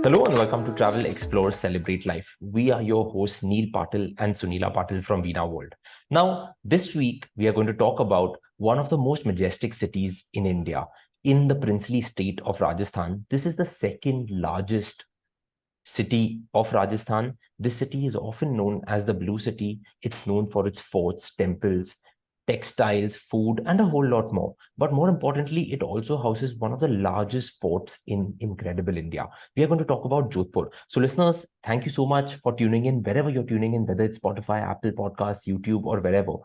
Hello and welcome to Travel, Explore, Celebrate Life. We are your hosts Neil Patil and Sunila Patil from Veena World. Now, this week we are going to talk about one of the most majestic cities in India, in the princely state of Rajasthan. This is the second largest city of Rajasthan. This city is often known as the Blue City. It's known for its forts, temples, textiles, food, and a whole lot more. But more importantly, it also houses one of the largest ports in incredible India. We are going to talk about Jodhpur. So, listeners, thank you so much for tuning in, wherever you're tuning in, whether it's Spotify, Apple Podcasts, YouTube, or wherever.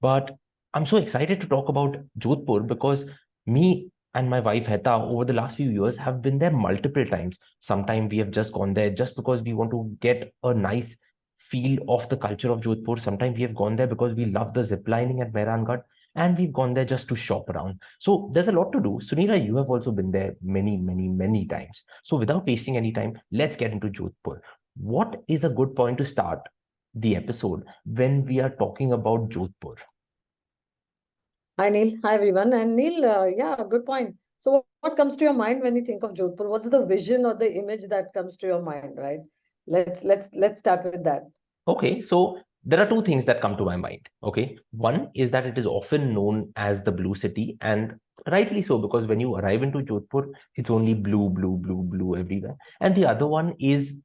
But I'm so excited to talk about Jodhpur because me and my wife Heta over the last few years have been there multiple times. Sometimes we have just gone there just because we want to get a nice feel of the culture of Jodhpur. Sometimes we have gone there because we love the zip lining at Mehrangarh, and we've gone there just to shop around. So there's a lot to do. Sunila, you have also been there many, many, many times. So without wasting any time, let's get into Jodhpur. What is a good point to start the episode when we are talking about Jodhpur? Hi, Neil. Hi, everyone. And Neil, yeah, good point. So, what comes to your mind when you think of Jodhpur? What's the vision or the image that comes to your mind, right? Let's start with that. Okay, so there are two things that come to my mind. Okay, one is that it is often known as the Blue City, and rightly so, because when you arrive into Jodhpur, it's only blue, blue, blue, blue everywhere. And the other one is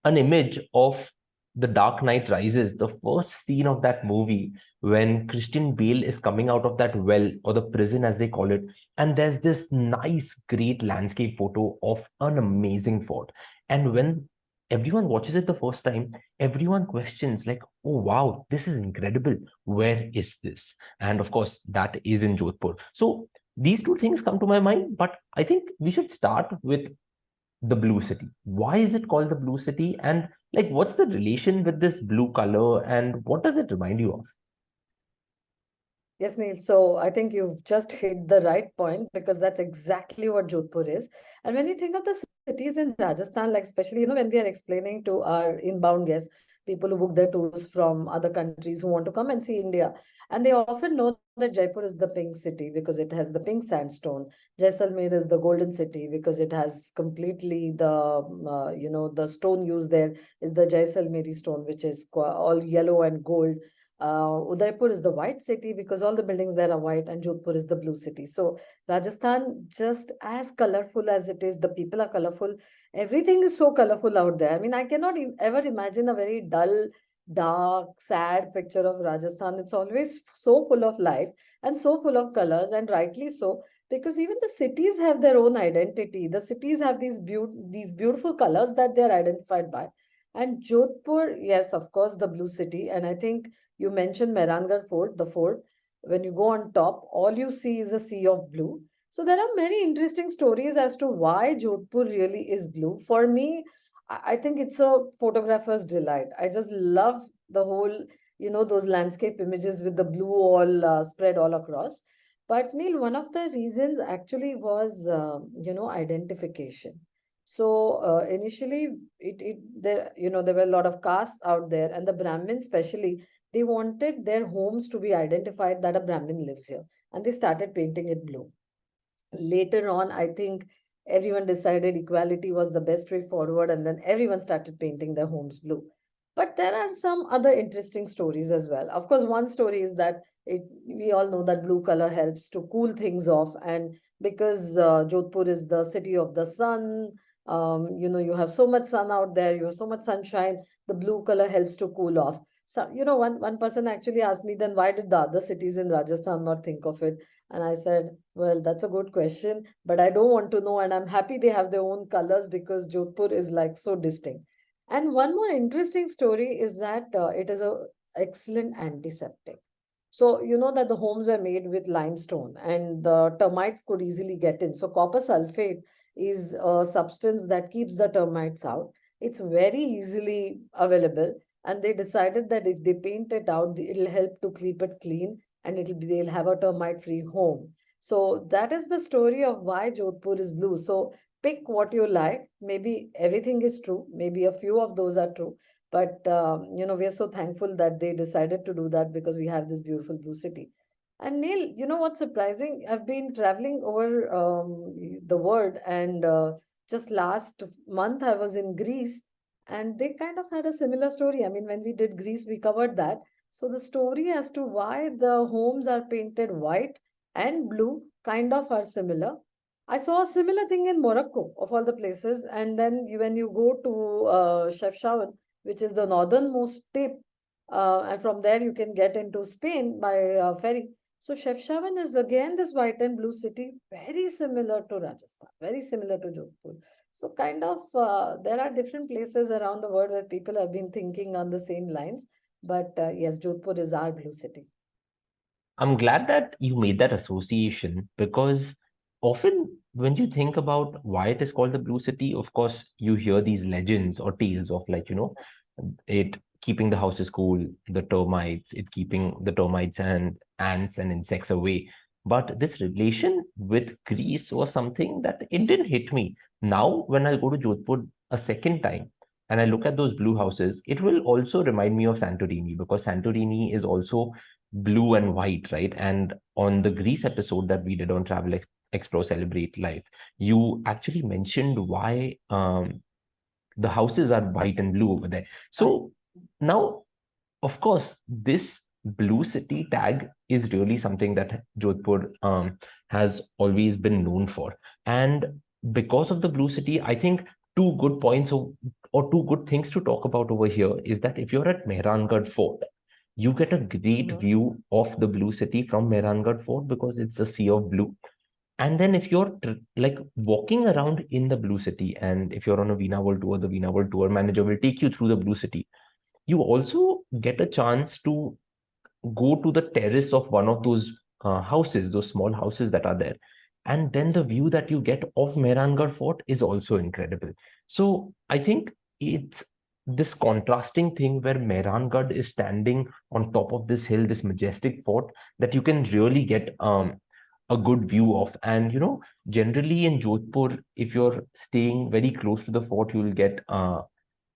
an image of The Dark Knight Rises, the first scene of that movie when Christian Bale is coming out of that well or the prison as they call it, and there's this nice, great landscape photo of an amazing fort. And when everyone watches it the first time, everyone questions, like, oh wow, this is incredible. Where is this? And of course, that is in Jodhpur. So these two things come to my mind, but I think we should start with the Blue City. Why is it called the Blue City? And like, what's the relation with this blue color and what does it remind you of? Yes, Neil. So, I think you've just hit the right point because that's exactly what Jodhpur is. And when you think of the cities in Rajasthan, like especially, when we are explaining to our inbound guests, people who book their tours from other countries who want to come and see India, and they often know that Jaipur is the pink city because it has the pink sandstone. Jaisalmer is the golden city because it has completely the stone used there is the Jaisalmeri stone, which is all yellow and gold. Udaipur is the white city because all the buildings there are white, and Jodhpur is the blue city. So Rajasthan, just as colorful as it is, the people are colorful. Everything is so colorful out there. I mean, I cannot ever imagine a very dull, dark, sad picture of Rajasthan. It's always so full of life and so full of colors, and rightly so, because even the cities have their own identity. The cities have these beautiful colors that they're identified by. And Jodhpur, yes, of course, the blue city. And I think you mentioned Mehrangarh Fort, the fort. When you go on top, all you see is a sea of blue. So there are many interesting stories as to why Jodhpur really is blue. For me, I think it's a photographer's delight. I just love the whole, those landscape images with the blue all spread all across. But Neil, one of the reasons actually was, identification. So initially, there were a lot of castes out there, and the Brahmins especially, they wanted their homes to be identified that a Brahmin lives here, and they started painting it blue. Later on, I think everyone decided equality was the best way forward, and then everyone started painting their homes blue. But there are some other interesting stories as well. Of course, one story is that we all know that blue color helps to cool things off, and because Jodhpur is the city of the sun, you have so much sun out there, you have so much sunshine, the blue color helps to cool off. So, one person actually asked me, then why did the other cities in Rajasthan not think of it? And I said, well, that's a good question, but I don't want to know. And I'm happy they have their own colors because Jodhpur is like so distinct. And one more interesting story is that it is a excellent antiseptic. So you know that the homes were made with limestone and the termites could easily get in. So copper sulfate is a substance that keeps the termites out. It's very easily available. And they decided that if they paint it out, it'll help to keep it clean, and they'll have a termite free home. So that is the story of why Jodhpur is blue. So pick what you like. Maybe everything is true. Maybe a few of those are true. But we are so thankful that they decided to do that because we have this beautiful blue city. And Neil, you know what's surprising? I've been traveling over the world, and just last month I was in Greece, and they kind of had a similar story. I mean, when we did Greece, we covered that. So the story as to why the homes are painted white and blue kind of are similar. I saw a similar thing in Morocco, of all the places. And then when you go to Chefchaouen, which is the northernmost tip, and from there you can get into Spain by ferry. So Chefchaouen is again this white and blue city, very similar to Rajasthan, very similar to Jodhpur. So kind of there are different places around the world where people have been thinking on the same lines. But yes, Jodhpur is our blue city. I'm glad that you made that association because often when you think about why it is called the Blue City, of course, you hear these legends or tales of like, it keeping the houses cool, the termites, it keeping the termites and ants and insects away. But this relation with Greece was something that it didn't hit me. Now, when I go to Jodhpur a second time and I look at those blue houses, it will also remind me of Santorini because Santorini is also blue and white, right? And on the Greece episode that we did on Explore, Celebrate Life, you actually mentioned why the houses are white and blue over there. So now, of course, this blue city tag is really something that Jodhpur has always been known for. And because of the blue city, I think two good points or two good things to talk about over here is that if you're at Mehrangarh Fort, you get a great Mhm. view of the blue city from Mehrangarh Fort because it's a sea of blue. And then if you're like walking around in the blue city, and if you're on a Veena World tour, the Veena World tour manager will take you through the blue city. You also get a chance to go to the terrace of one of those houses, those small houses that are there. And then the view that you get of Mehrangarh Fort is also incredible. So I think it's this contrasting thing where Mehrangarh is standing on top of this hill, this majestic fort that you can really get a good view of. And generally in Jodhpur, if you're staying very close to the fort, you'll get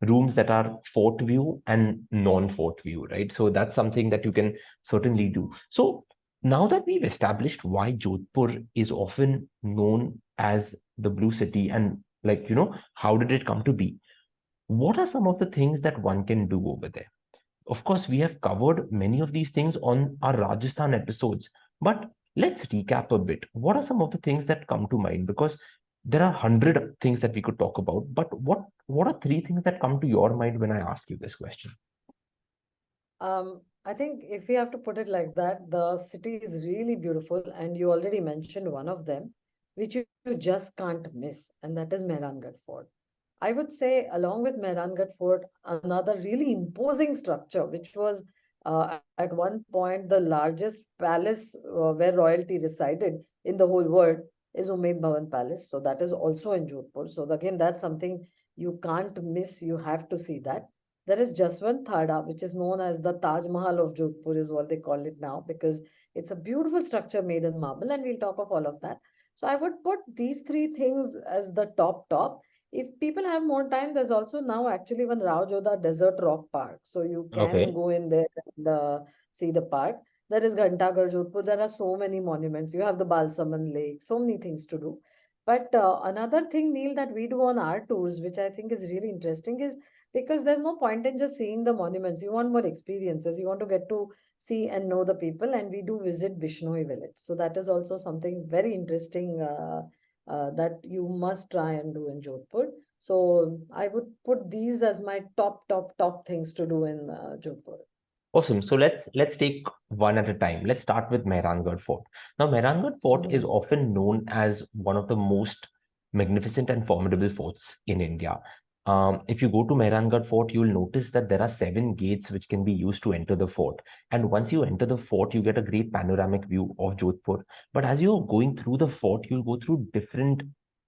rooms that are fort view and non-fort view, right? So that's something that you can certainly do. So now that we've established why Jodhpur is often known as the blue city and like, how did it come to be? What are some of the things that one can do over there? Of course, we have covered many of these things on our Rajasthan episodes, but let's recap a bit. What are some of the things that come to mind? Because there are 100 things that we could talk about, but what are three things that come to your mind when I ask you this question? I think if we have to put it like that, the city is really beautiful, and you already mentioned one of them, which you just can't miss, and that is Mehrangarh Fort. I would say, along with Mehrangarh Fort, another really imposing structure, which was at one point the largest palace where royalty resided in the whole world, is Umaid Bhawan Palace. So that is also in Jodhpur. So again, that's something you can't miss. You have to see that. There is Jaswant Thada, which is known as the Taj Mahal of Jodhpur, is what they call it now, because it's a beautiful structure made in marble, and we'll talk of all of that. So I would put these three things as the top. If people have more time, there's also now actually one Rao Jodha Desert Rock Park. So you can Okay. go in there and see the park. There is Ghantaghar Jodhpur. There are so many monuments. You have the Balsaman Lake, so many things to do. But another thing, Neil, that we do on our tours, which I think is really interesting, is because there's no point in just seeing the monuments. You want more experiences. You want to get to see and know the people, and we do visit Bishnoi village. So that is also something very interesting that you must try and do in Jodhpur. So I would put these as my top things to do in Jodhpur. Awesome. So let's take one at a time. Let's start with Mehrangarh Fort. Now, Mehrangarh Fort is Mhm. often known as one of the most magnificent and formidable forts in India. If you go to Mehrangarh Fort, you'll notice that there are 7 gates which can be used to enter the fort. And once you enter the fort, you get a great panoramic view of Jodhpur. But as you're going through the fort, you'll go through different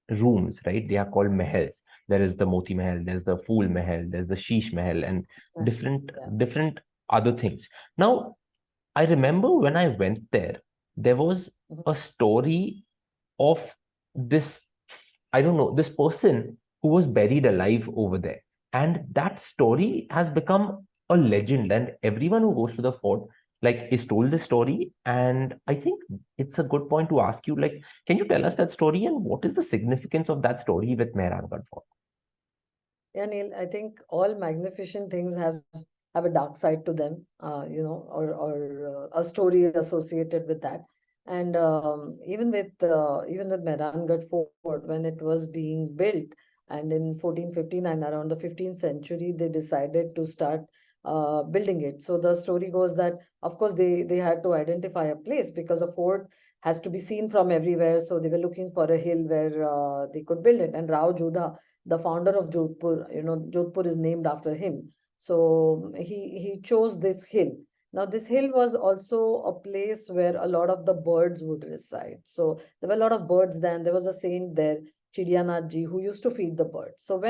rooms, right? They are called mahals. There is the Moti Mahal, there's the Fool Mahal, there's the Sheesh Mahal, and Right. different Yeah. different other things. Now, I remember when I went there, there was Mhm. a story of this, I don't know, this person who was buried alive over there. And that story has become a legend. And everyone who goes to the fort like is told the story, and I think it's a good point to ask you, like, can you tell us that story and what is the significance of that story with Mehrangarh Fort? Yeah, Neil, I think all magnificent things have a dark side to them, or a story associated with that. And even with Mehrangarh Fort, when it was being built, and in 1459, around the 15th century, they decided to start building it. So the story goes that, of course, they had to identify a place because a fort has to be seen from everywhere. So they were looking for a hill where they could build it. And Rao Jodha, the founder of Jodhpur, Jodhpur is named after him. So he chose this hill. Now, this hill was also a place where a lot of the birds would reside. So there were a lot of birds there, and there was a saint there, Chidianath ji, who used to feed the birds. So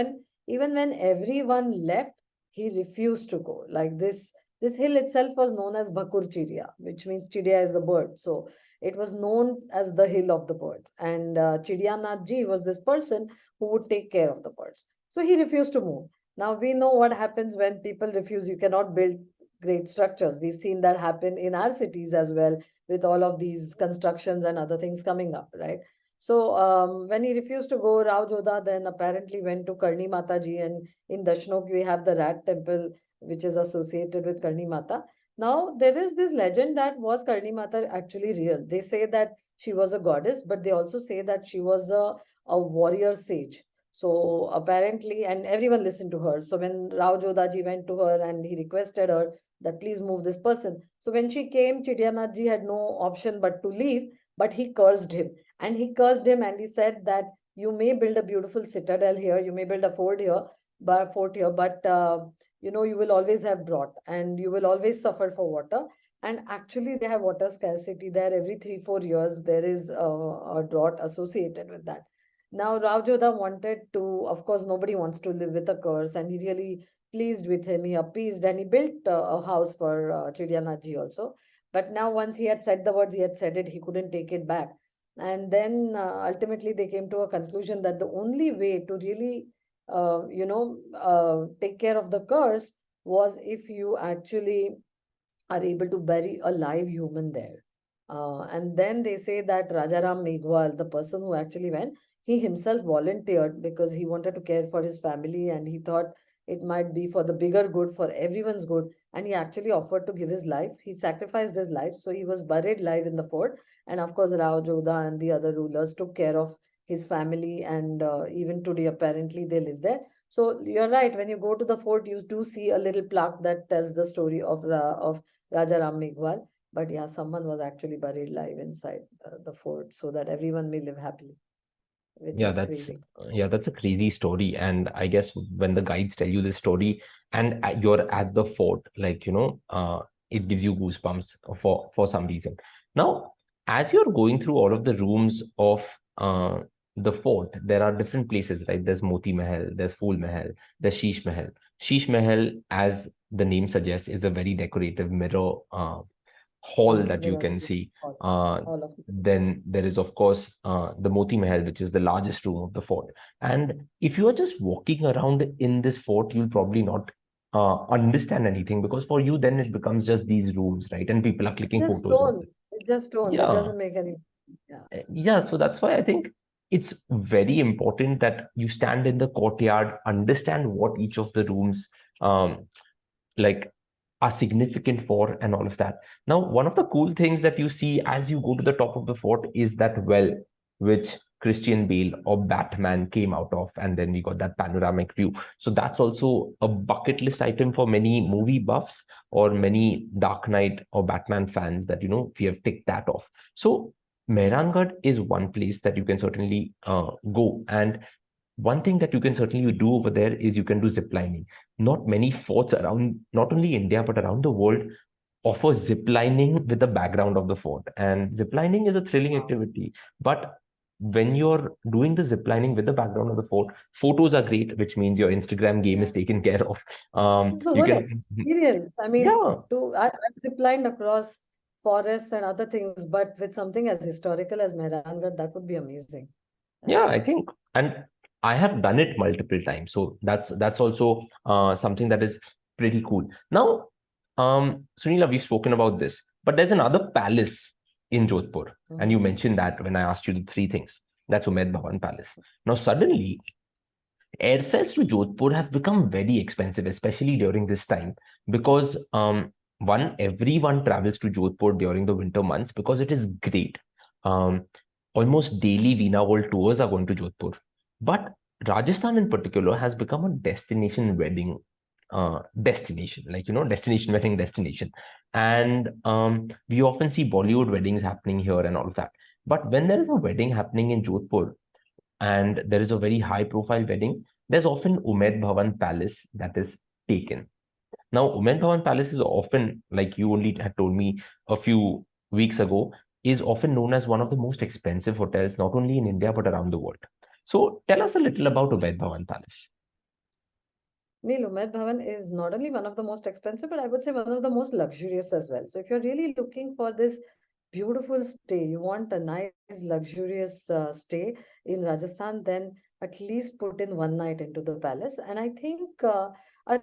even when everyone left, he refused to go. Like this hill itself was known as Bhakur Chidiya, which means Chidiya is a bird. So it was known as the hill of the birds. And Chidianath ji was this person who would take care of the birds. So he refused to move. Now we know what happens when people refuse. You cannot build great structures. We've seen that happen in our cities as well, with all of these constructions and other things coming up, right? So when he refused to go, Rao Jodha then apparently went to Karni Mata ji, and in Dashnok we have the rat temple, which is associated with Karni Mata. Now there is this legend that was Karni Mata actually real? They say that she was a goddess, but they also say that she was a warrior sage. So apparently, and everyone listened to her. So when Rao Jodhaji went to her and he requested her that please move this person. So when she came, Chidianathji had no option but to leave, but he cursed him. And he cursed him and he said that you may build a beautiful citadel here, you may build a fort here, but you will always have drought and you will always suffer for water. And actually, they have water scarcity there. Every 3-4 years, there is a drought associated with that. Now, Rao Jodha wanted to, of course, nobody wants to live with a curse, and he really pleased with him. He appeased and he built a house for Chidianathji also. But now, once he had said the words, he had said it, he couldn't take it back. And then ultimately, they came to a conclusion that the only way to really, take care of the curse was if you actually are able to bury a live human there. And then they say that Rajaram Meghwal, the person who actually went, he himself volunteered because he wanted to care for his family and he thought it might be for the bigger good, for everyone's good. And he actually offered to give his life. He sacrificed his life. So he was buried live in the fort. And of course, Rao Jodha and the other rulers took care of his family. And even today, apparently, they live there. So you're right. When you go to the fort, you do see a little plaque that tells the story of Raja Ram Meghwal. But yeah, someone was actually buried live inside the fort so that everyone may live happily, which Yeah, is that's crazy. yeah, that's a crazy story. And I guess when the guides tell you this story and you're at the fort, like, it gives you goosebumps for some reason. Now, as you're going through all of the rooms of uh, the fort, there are different places, right? There's Moti Mahal, there's Phool Mahal, there's Sheesh Mahal. Sheesh Mahal, as the name suggests, is a very decorative mirror hall that you Mirror, can see. all, Uh, all of then there is, of course, the Moti Mahal, which is the largest room of the fort. And if you are just walking around in this fort, you'll probably not understand anything, because for you, then it becomes just these rooms, right? And people are it's clicking just photos of it. stones. It's just stones. It Yeah. doesn't make any. Yeah. Yeah. So that's why I think it's very important that you stand in the courtyard, understand what each of the rooms um, like are significant for and all of that. Now, one of the cool things that you see as you go to the top of the fort is that well, which Christian Bale or Batman came out of, and then we got that panoramic view. So that's also a bucket list item for many movie buffs or many Dark Knight or Batman fans, that we have ticked that off. So Mehrangarh is one place that you can certainly go. And one thing that you can certainly do over there is you can do zip lining. Not many forts around, not only India, but around the world, offer zip lining with the background of the fort. And zip lining is a thrilling Wow. activity. But when you're doing the zip lining with the background of the fort, photos are great, which means your Instagram game Yeah. is taken care of. It's the You whole can, experience. I mean, yeah, I've ziplined across forests and other things, but with something as historical as Mehrangarh, that would be amazing. yeah, Yeah. I think, and I have done it multiple times. So that's also something that is pretty cool. Now, Sunila, we've spoken about this, but there's another palace in Jodhpur, and you Mhm. mentioned that when I asked you the three things. That's Umaid Bhawan Palace. Now, suddenly, airfares to Jodhpur have become very expensive, especially during this time, because everyone travels to Jodhpur during the winter months because it is great. Um, Almost daily Veena World tours are going to Jodhpur, but Rajasthan in particular has become a destination wedding destination, like destination wedding destination, and we often see Bollywood weddings happening here and all of that. But when there is a wedding happening in Jodhpur, and there is a very high profile wedding, there's often Umaid Bhawan Palace that is taken. Now, Umaid Bhawan Palace is often, like you only had told me a few weeks ago, is often known as one of the most expensive hotels, not only in India, but around the world. So tell us a little about Umaid Bhawan Palace. Neil, Umaid Bhawan is not only one of the most expensive, but I would say one of the most luxurious as well. So if you're really looking for this beautiful stay, you want a nice, luxurious stay in Rajasthan, then at least put in one night into the palace. And I think a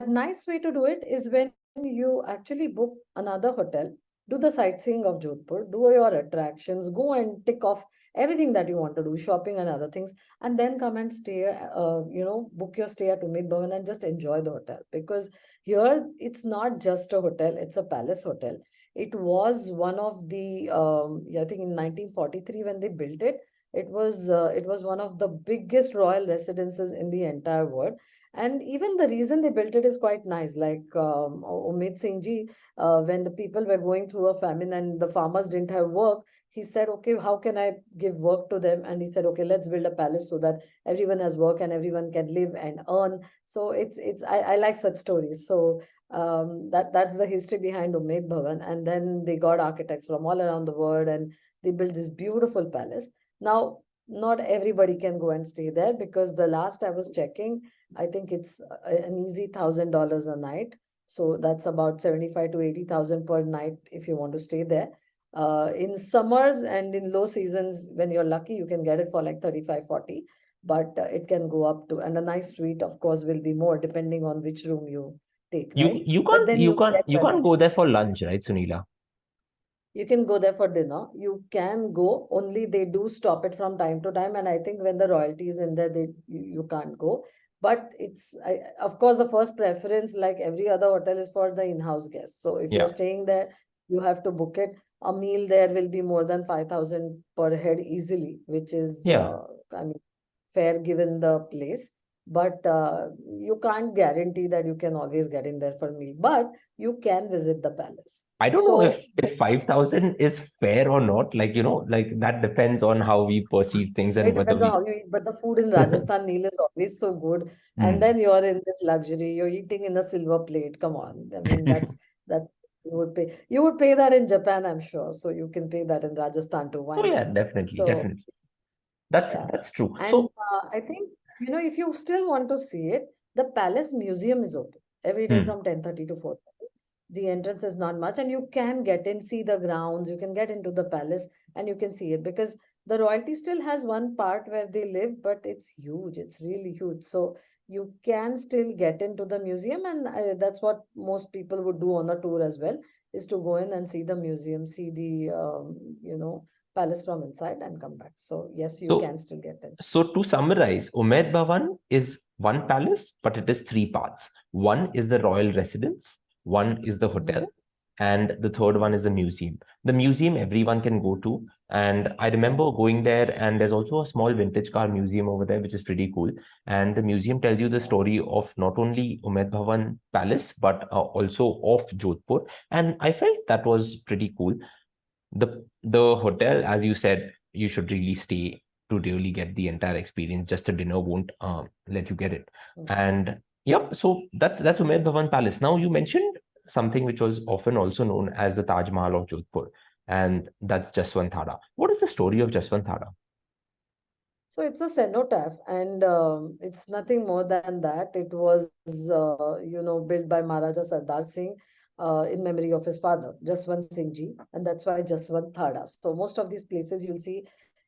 nice way to do it is when you actually book another hotel, do the sightseeing of Jodhpur, do your attractions, go and tick off everything that you want to do, shopping and other things, and then come and stay, book your stay at Umid Bhavan and just enjoy the hotel. Because here it's not just a hotel, it's a palace hotel. It was one of the, I think in 1943 when they built it, it was one of the biggest royal residences in the entire world. And even the reason they built it is quite nice. Like Umid Singh ji, when the people were going through a famine and the farmers didn't have work, he said, okay, how can I give work to them? And he said, okay, let's build a palace so that everyone has work and everyone can live and earn. So I like such stories. So that's the history behind Umaid Bhavan. And then they got architects from all around the world and they built this beautiful palace. Now, not everybody can go and stay there because the last I was checking, I think it's an easy $1,000 a night. So that's about 75 to 80,000 per night if you want to stay there. In summers and in low seasons, when you're lucky, you can get it for like 35, 40. But it can go up to, and a nice suite, of course, will be more depending on which room you take, You right? you But can't then you you can't get you the can't go there for lunch, right, Sunila? you can go there for dinner. You can go, only they do stop it from time to time. And I think when the royalty is in there, you can't go. But of course, the first preference, like every other hotel, is for the in-house guests. So if you're Yeah, staying there, you have to book it. A meal there will be more than 5,000 per head easily, which is, yeah. I mean, fair given the place. But you can't guarantee that you can always get in there for meal. But you can visit the palace. I don't know if So the if first 5,000 is fair or not. Like, like that depends on how we perceive things and It whether depends on we. how you eat, but the food in Rajasthan meal is always so good. And Hmm. then you're in this luxury, you're eating in a silver plate. Come on. I mean, that's you would pay. You would pay that in Japan, I'm sure. So you can pay that in Rajasthan too. Why Oh yeah, not? definitely, So definitely. That's yeah. that's true. And So, I think, if you still want to see it, the Palace Museum is open every day hmm. from 10:30 to 4:30. The entrance is not much, and you can get in, see the grounds, you can get into the palace, and you can see it because the royalty still has one part where they live, but it's huge. It's really huge. So you can still get into the museum, and that's what most people would do on a tour as well, is to go in and see the museum, see the palace from inside and come back. So yes, you So, can still get in. so to summarize, Umaid Bhawan is one palace, but it is three parts. One is the royal residence, one is the Mhm. hotel, and the third one is the museum. The museum everyone can go to. And I remember going there, and there's also a small vintage car museum over there, which is pretty cool. And the museum tells you the story of not only Umaid Bhawan Palace, but also of Jodhpur. And I felt that was pretty cool. The hotel, as you said, you should really stay to really get the entire experience. Just a dinner won't let you get it. Mm. And yep, so that's Umaid Bhawan Palace. Now you mentioned something which was often also known as the Taj Mahal of Jodhpur, and that's Jaswant Thada. What is the story of Jaswant Thada? So it's a cenotaph, and it's nothing more than that. It was, built by Maharaja Sardar Singh in memory of his father, Jaswant Singh Ji, and that's why Jaswant Thada. So most of these places you'll see,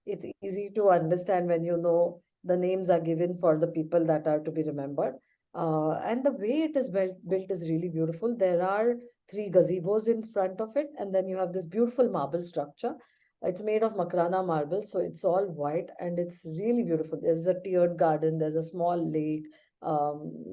it's easy to understand when you know the names are given for the people that are to be remembered. And the way it is built is really beautiful. There are three gazebos in front of it, and then you have this beautiful marble structure. It's made of Makrana marble, so it's all white and it's really beautiful. There's a tiered garden, there's a small lake.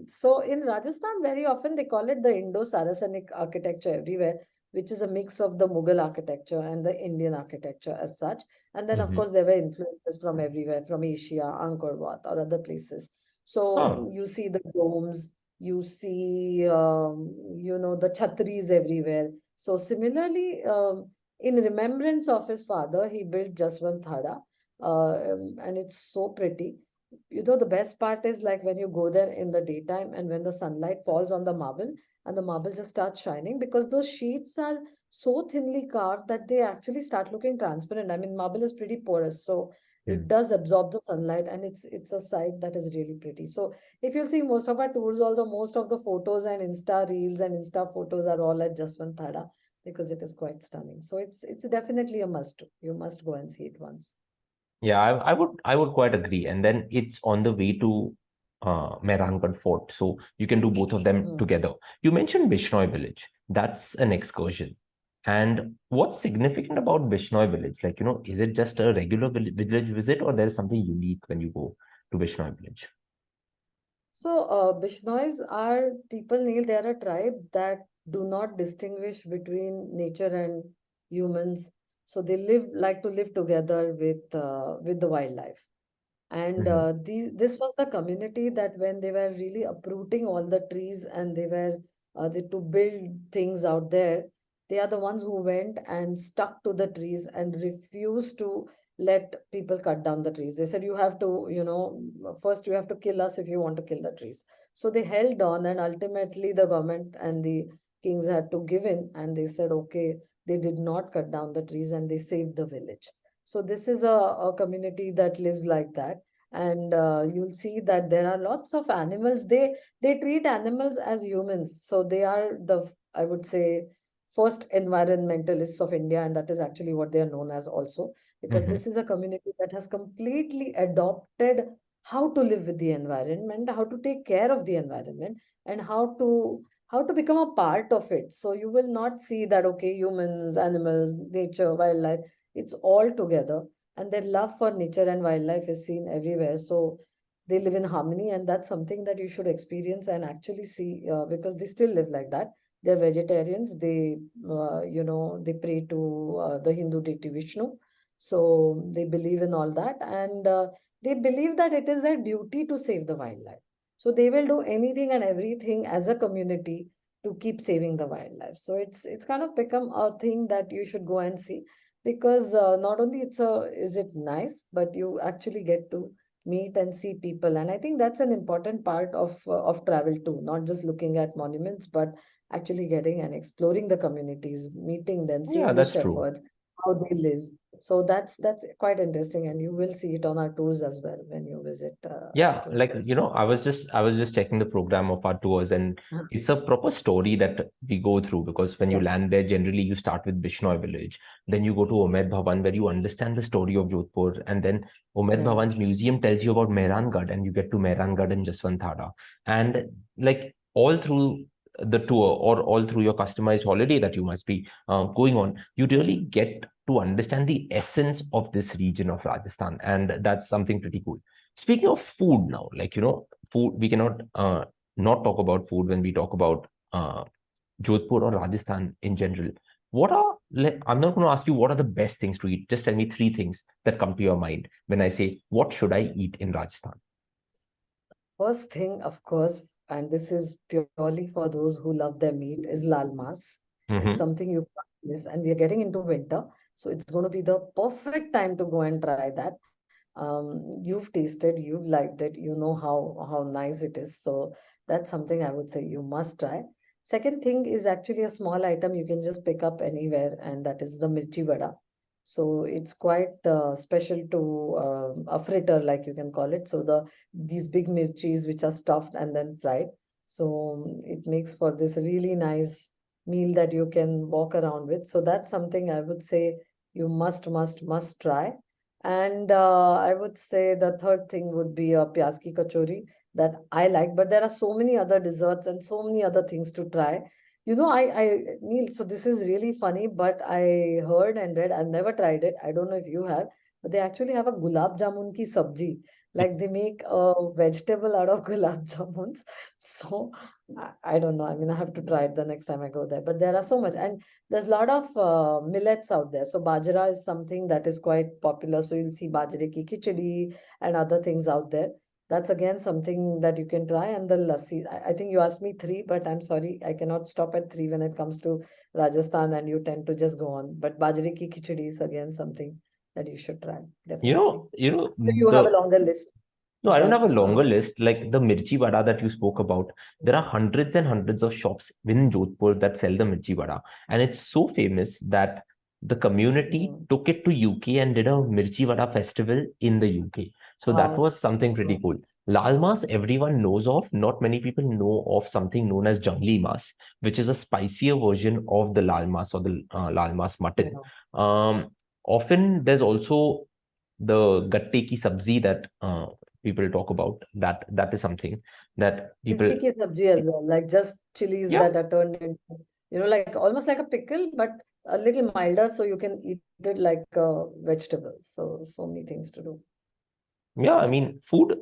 So in Rajasthan, very often they call it the Indo-Saracenic architecture everywhere, which is a mix of the Mughal architecture and the Indian architecture as such. And then, of Mm-hmm. course, there were influences from everywhere, from Asia, Angkor Wat, or other places. So Oh. you see the domes, you see, the chhatris everywhere. So similarly, in remembrance of his father, he built Jaswant Thada, and it's so pretty. The best part is like when you go there in the daytime and when the sunlight falls on the marble and the marble just starts shining because those sheets are so thinly carved that they actually start looking transparent. I mean, marble is pretty porous, so it Mm. does absorb the sunlight and it's a sight that is really pretty. So if you'll see most of our tours, also most of the photos and Insta reels and Insta photos are all at Jaswant Thada because it is quite stunning. So it's definitely a must. You must go and see it once. Yeah, I would quite agree. And then it's on the way to Mehrangarh Fort, so you can do both of them Mm. together. You mentioned Bishnoi Village. That's an excursion. And what's significant about Bishnoi Village? Like, is it just a regular village visit, or there's something unique when you go to Bishnoi Village? So, Bishnois are people, Neil, they are a tribe that do not distinguish between nature and humans. So they like to live together with the wildlife. And Hmm. this was the community that when they were really uprooting all the trees and to build things out there, they are the ones who went and stuck to the trees and refused to let people cut down the trees. They said, you have to, first you have to kill us if you want to kill the trees. So they held on, and ultimately the government and the kings had to give in, and they said, okay, they did not cut down the trees and they saved the village. So this is a community that lives like that. And you'll see that there are lots of animals. They treat animals as humans. So they are I would say, first environmentalists of India, and that is actually what they are known as also, because Hmm. this is a community that has completely adopted how to live with the environment, how to take care of the environment, and how to become a part of it. So you will not see that, okay, humans, animals, nature, wildlife, it's all together, and their love for nature and wildlife is seen everywhere. So they live in harmony, and that's something that you should experience and actually see, because they still live like that. They're vegetarians. They pray to the Hindu deity Vishnu. So they believe in all that, and they believe that it is their duty to save the wildlife. So they will do anything and everything as a community to keep saving the wildlife. So it's kind of become a thing that you should go and see, because not only is it nice, but you actually get to meet and see people. And I think that's an important part of travel too, not just looking at monuments, but actually getting and exploring the communities, meeting them, Yeah, seeing the that's true. shepherds, how they live. So that's quite interesting, and you will see it on our tours as well when you visit Yeah, like, Jodhpur. I was just checking the program of our tours, and it's a proper story that we go through, because when you Yes, land there, generally you start with Bishnoi village, then you go to Umaid Bhawan, where you understand the story of Jodhpur, and then Umaid right. Bhawan's museum tells you about Mehrangarh, and you get to Mehrangarh and Jaswant, and like all through the tour, or all through your customized holiday that you must be going on, you really get to understand the essence of this region of Rajasthan, and that's something pretty cool. Speaking of food now, like, food, we cannot not talk about food when we talk about Jodhpur or Rajasthan in general. I'm not going to ask you what are the best things to eat. Just tell me three things that come to your mind when I say, what should I eat in Rajasthan? First thing, of course, and this is purely for those who love their meat, is lal mas. It's Mm-hmm. something you can't miss, and we are getting into winter, so it's going to be the perfect time to go and try that. You've tasted, you've liked it, you know how nice it is. So that's something I would say you must try. Second thing is actually a small item you can just pick up anywhere, and that is the mirchi vada. So it's quite special to a fritter, like you can call it. So these big mirchis which are stuffed and then fried. So it makes for this really nice meal that you can walk around with. So that's something I would say you must try. And I would say the third thing would be a pyaz ki kachori. that I like, but there are so many other desserts and so many other things to try. Neil, so this is really funny, but I heard and read, I've never tried it. I don't know if you have, but they actually have a gulab jamun ki sabji. Like they make a vegetable out of gulab jamuns. So I don't know. I mean, I have to try it the next time I go there. But there are so much, and there's a lot of millets out there. So bajra is something that is quite popular. So you'll see bajre ki khichdi and other things out there. That's again something that you can try. And the lassi, I think you asked me three, but I'm sorry, I cannot stop at three when it comes to Rajasthan, and you tend to just go on. But bajre ki khichdi is again something that you should try, definitely. So you have a longer list, No, I don't have but a longer list. Like the mirchi vada that you spoke about, there are hundreds and hundreds of shops within Jodhpur that sell the mirchi vada. And it's so famous that the community took it to UK and did a mirchi vada festival in the UK. So that wow. was something pretty cool. Lal mas everyone knows of. Not many people know of something known as jungli mas, which is a spicier version of the lal mas or the lal mas mutton. Yeah. Often there's also the gatte ki sabzi that people talk about. That is something that people, Mirchi ki sabji as well, like just chilies yeah, that are turned into, like almost like a pickle, but a little milder, so you can eat it like vegetables. So many things to do. yeah. I mean, food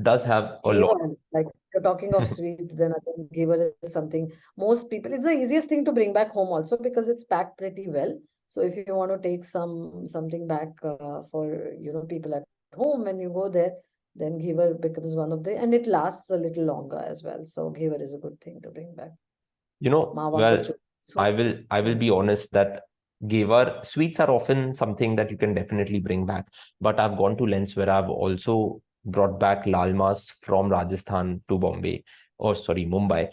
does have a lot. Ghevar, like you're talking of sweets, then I think ghevar is something most people, it's the easiest thing to bring back home also because it's packed pretty well. So if you want to take something back for, people at home when you go there, then ghevar becomes one of the, and it lasts a little longer as well. So ghevar is a good thing to bring back. Mawa ko Well, so, I will so be honest that Gavar sweets are often something that you can definitely bring back. But I've gone to lengths where I've also brought back lal mas from Rajasthan to Bombay, or sorry, Mumbai.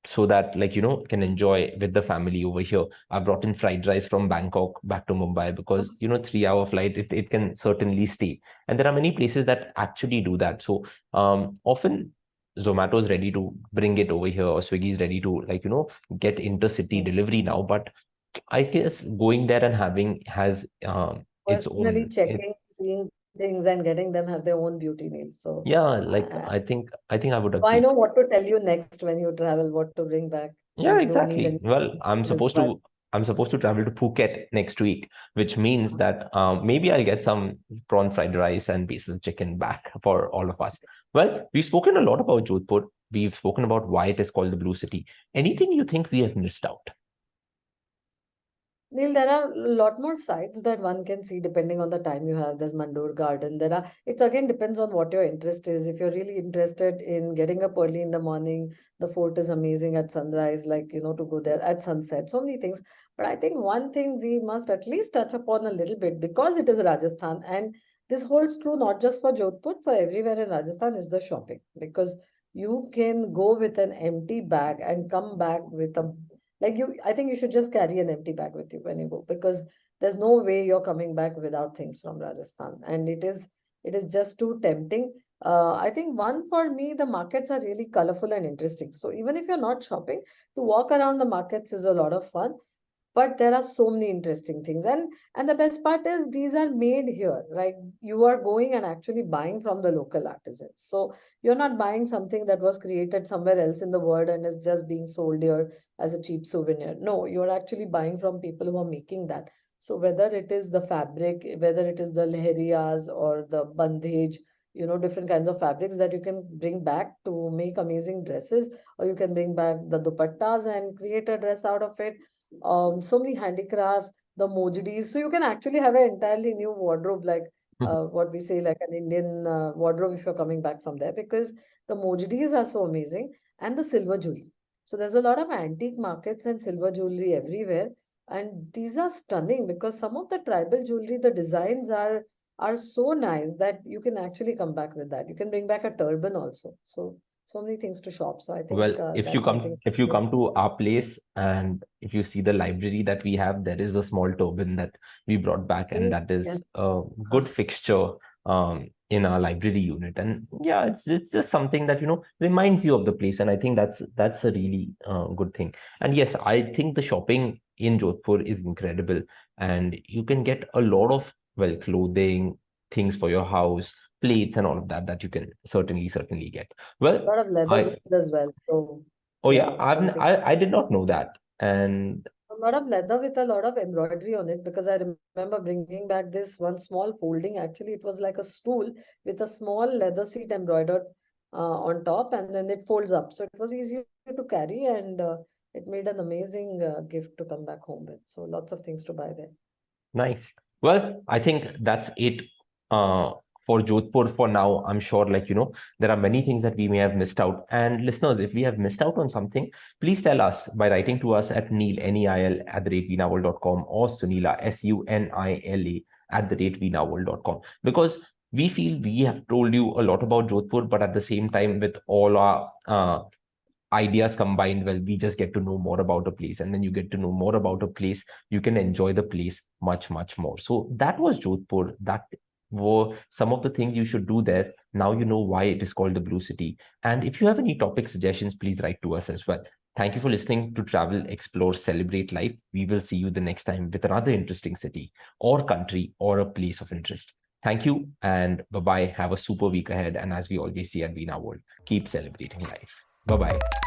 So that, like, can enjoy with the family over here. I brought in fried rice from Bangkok back to Mumbai because 3 hour flight, it can certainly stay. And there are many places that actually do that. So often Zomato is ready to bring it over here, or Swiggy is ready to, like, get intercity delivery now. But I guess going there and having has its personally own checking, seeing things and getting them have their own beauty nails. yeah, like Uh, I think I would So I agree. know what to tell you next when you travel, what to bring back. Yeah, You don't need exactly. any Well, visual. I'm supposed to travel to Phuket next week, which means that maybe I'll get some prawn fried rice and basil chicken back for all of us. Well, we've spoken a lot about Jodhpur. We've spoken about why it is called the Blue City. Anything you think we have missed out? Neil, there are a lot more sites that one can see depending on the time you have. There's Mandoor Garden. It's again depends on what your interest is. If you're really interested in getting up early in the morning, the fort is amazing at sunrise, like, to go there at sunset, so many things. But I think one thing we must at least touch upon a little bit because it is Rajasthan, and this holds true not just for Jodhpur, for everywhere in Rajasthan, is the shopping. Because you can go with an empty bag and come back with a I think you should just carry an empty bag with you when you go because there's no way you're coming back without things from Rajasthan. And it is just too tempting. I think one for me, the markets are really colorful and interesting. So even if you're not shopping, to walk around the markets is a lot of fun. But there are so many interesting things. And the best part is these are made here, right? You are going and actually buying from the local artisans. So you're not buying something that was created somewhere else in the world and is just being sold here as a cheap souvenir. No, you're actually buying from people who are making that. So whether it is the fabric, whether it is the leheriyas or the bandhej, different kinds of fabrics that you can bring back to make amazing dresses, or you can bring back the dupattas and create a dress out of it. So many handicrafts, the mojdis. So you can actually have an entirely new wardrobe, like what we say, like an Indian wardrobe if you're coming back from there, because the mojdis are so amazing, and the silver jewelry. So there's a lot of antique markets and silver jewelry everywhere. And these are stunning because some of the tribal jewelry, the designs are so nice that you can actually come back with that. You can bring back a turban also. So many things to shop. So I Well, think that's something. if you come to our place and if you see the library that we have, there is a small turban that we brought back, and See, that is yes. a good fixture in our library unit. And yeah, it's just something that reminds you of the place, and I think that's a really good thing. And yes, I think the shopping in Jodhpur is incredible, and you can get a lot of, well, clothing, things for your house, plates and all of that you can certainly get. Well, A lot of leather as well. So oh yeah, yeah, something. I did not know that. And A lot of leather with a lot of embroidery on it, because I remember bringing back this one small folding. Actually, it was like a stool with a small leather seat embroidered on top, and then it folds up. So it was easy to carry, and it made an amazing gift to come back home with. So lots of things to buy there. nice. Well, I think that's it uh, for Jodhpur for now. I'm sure, there are many things that we may have missed out. And listeners, if we have missed out on something, please tell us by writing to us at Neil, Neil, @veenaworld.com, or Sunila, Sunila, @veenaworld.com. Because we feel we have told you a lot about Jodhpur, but at the same time, with all our ideas combined, well, we just get to know more about a place, and then you get to know more about a place, you can enjoy the place much more. So that was Jodhpur. That were some of the things you should do there. Now you know why it is called the Blue City. And if you have any topic suggestions, please write to us as well. Thank you for listening to Travel, Explore, Celebrate Life. We will see you the next time with another interesting city or country or a place of interest. Thank you, and bye bye. Have a super week ahead, and as we always see at Veena World, keep celebrating life. Bye bye.